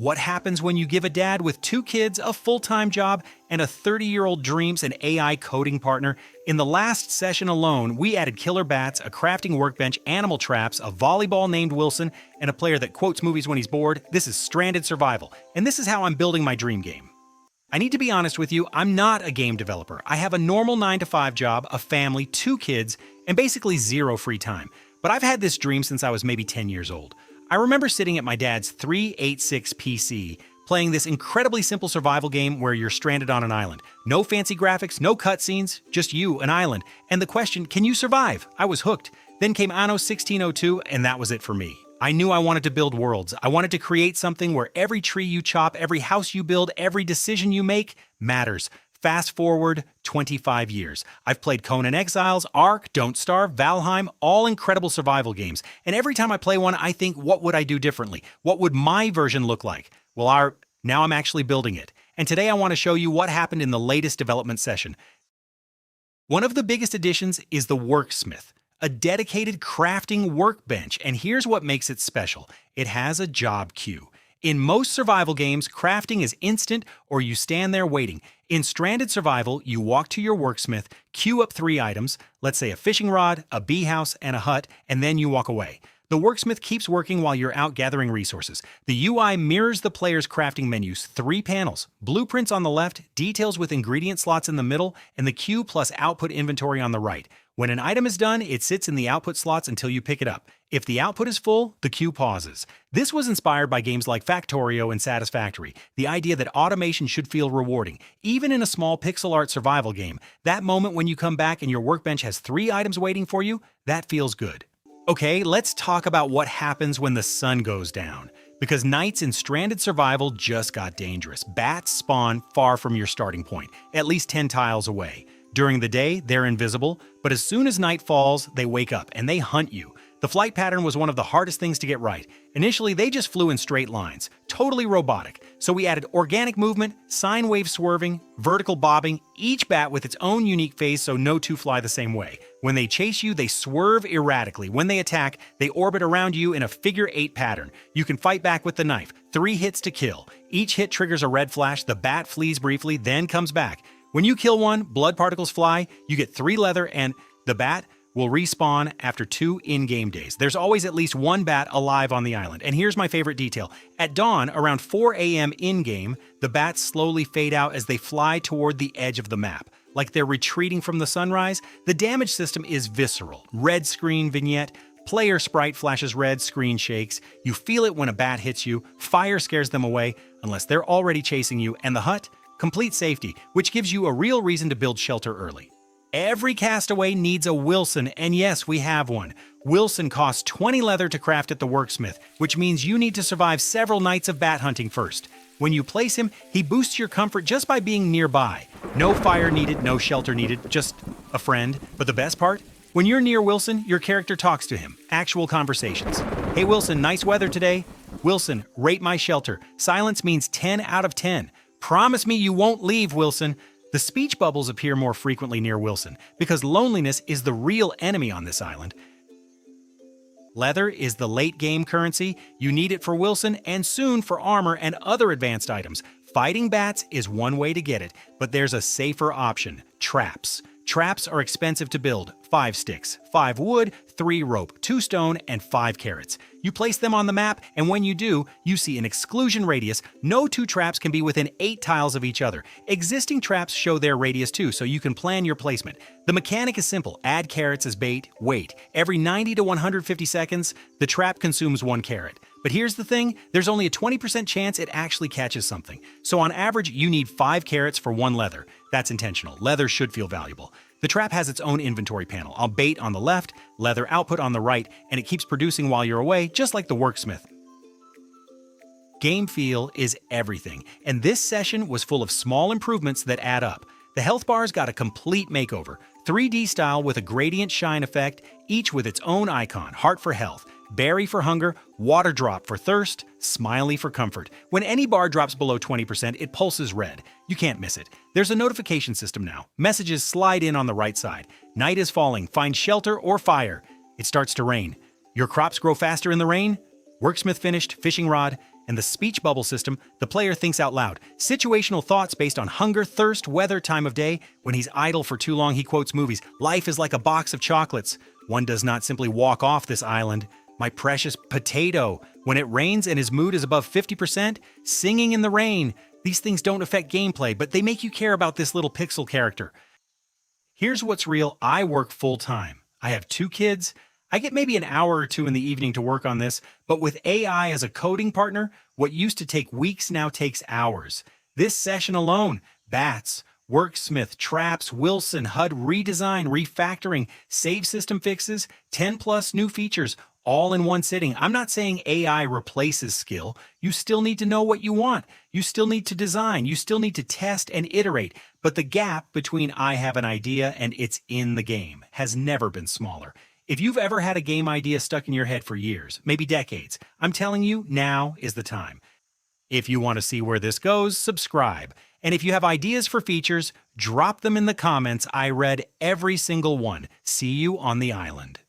What happens when you give a dad with 2 kids, a full-time job, and a 30-year-old dreams an AI coding partner? In the last session alone, we added killer bats, a crafting workbench, animal traps, a volleyball named Wilson, and a player that quotes movies when he's bored. This is Stranded Survival, and this is how I'm building my dream game. I need to be honest with you, I'm not a game developer. I have a normal 9-to-5 job, a family, 2 kids, and basically 0 free time. But I've had this dream since I was maybe 10 years old. I remember sitting at my dad's 386 PC, playing this incredibly simple survival game where you're stranded on an island. No fancy graphics, no cutscenes, just you, an island. And the question, can you survive? I was hooked. Then came Anno 1602, and that was it for me. I knew I wanted to build worlds. I wanted to create something where every tree you chop, every house you build, every decision you make matters. Fast forward 25 years. I've played Conan Exiles, Ark, Don't Starve, Valheim, all incredible survival games. And every time I play one, I think, what would I do differently? What would my version look like? Well, now I'm actually building it. And today I want to show you what happened in the latest development session. One of the biggest additions is the Worksmith, a dedicated crafting workbench, and here's what makes it special. It has a job queue. In most survival games, crafting is instant or you stand there waiting. In Stranded Survival, you walk to your Worksmith, queue up 3 items, let's say a fishing rod, a bee house, and a hut, and then you walk away. The Worksmith keeps working while you're out gathering resources. The UI mirrors the player's crafting menus, 3 panels, blueprints on the left, details with ingredient slots in the middle, and the queue plus output inventory on the right. When an item is done, it sits in the output slots until you pick it up. If the output is full, the queue pauses. This was inspired by games like Factorio and Satisfactory, the idea that automation should feel rewarding. Even in a small pixel art survival game, that moment when you come back and your workbench has 3 items waiting for you, that feels good. Okay, let's talk about what happens when the sun goes down. Because nights in Stranded Survival just got dangerous. Bats spawn far from your starting point, at least 10 tiles away. During the day, they're invisible, but as soon as night falls, they wake up and they hunt you. The flight pattern was one of the hardest things to get right. Initially, they just flew in straight lines, totally robotic. So we added organic movement, sine wave swerving, vertical bobbing, each bat with its own unique phase so no 2 fly the same way. When they chase you, they swerve erratically. When they attack, they orbit around you in a figure-8 pattern. You can fight back with the knife, 3 hits to kill. Each hit triggers a red flash, the bat flees briefly, then comes back. When you kill one, blood particles fly, you get 3 leather, and the bat will respawn after 2 in-game days. There's always at least 1 bat alive on the island. And here's my favorite detail. At dawn, around 4 a.m. in-game, the bats slowly fade out as they fly toward the edge of the map. Like they're retreating from the sunrise. The damage system is visceral. Red screen vignette, player sprite flashes red, screen shakes. You feel it when a bat hits you. Fire scares them away, unless they're already chasing you. And the hut? Complete safety, which gives you a real reason to build shelter early. Every castaway needs a Wilson, and yes, we have one. Wilson costs 20 leather to craft at the Worksmith, which means you need to survive several nights of bat hunting first. When you place him, he boosts your comfort just by being nearby. No fire needed, no shelter needed, just a friend. But the best part? When you're near Wilson, your character talks to him. Actual conversations. Hey Wilson, nice weather today. Wilson, rate my shelter. Silence means 10 out of 10. Promise me you won't leave, Wilson. The speech bubbles appear more frequently near Wilson because loneliness is the real enemy on this island. Leather is the late-game currency. You need it for Wilson and soon for armor and other advanced items. Fighting bats is one way to get it, but there's a safer option: traps. Traps are expensive to build. 5 sticks, 5 wood, 3 rope, 2 stone, and 5 carrots. You place them on the map, and when you do, you see an exclusion radius. No 2 traps can be within 8 tiles of each other. Existing traps show their radius too, so you can plan your placement. The mechanic is simple. Add carrots as bait, wait. Every 90 to 150 seconds, the trap consumes 1 carrot. But here's the thing, there's only a 20% chance it actually catches something. So on average, you need 5 carrots for 1 leather. That's intentional. Leather should feel valuable. The trap has its own inventory panel. I'll bait on the left, leather output on the right, and it keeps producing while you're away, just like the Worksmith. Game feel is everything, and this session was full of small improvements that add up. The health bars got a complete makeover, 3D style with a gradient shine effect, each with its own icon: heart for health, berry for hunger, water drop for thirst, smiley for comfort. When any bar drops below 20%, it pulses red. You can't miss it. There's a notification system now. Messages slide in on the right side. Night is falling. Find shelter or fire. It starts to rain. Your crops grow faster in the rain? Worksmith finished, fishing rod. And the speech bubble system, the player thinks out loud. Situational thoughts based on hunger, thirst, weather, time of day. When he's idle for too long, he quotes movies. Life is like a box of chocolates. One does not simply walk off this island. My precious potato. When it rains and his mood is above 50%, singing in the rain. These things don't affect gameplay, but they make you care about this little pixel character. Here's what's real. I work full-time. I have 2 kids. I get maybe an hour or 2 in the evening to work on this, but with AI as a coding partner, what used to take weeks now takes hours. This session alone, bats, Worksmith, traps, Wilson, HUD redesign, refactoring, save system fixes, 10 plus new features, all in one sitting. I'm not saying AI replaces skill. You still need to know what you want. You still need to design. You still need to test and iterate. But the gap between I have an idea and it's in the game has never been smaller. If you've ever had a game idea stuck in your head for years, maybe decades, I'm telling you, now is the time. If you want to see where this goes, subscribe. And if you have ideas for features, drop them in the comments. I read every single one. See you on the island.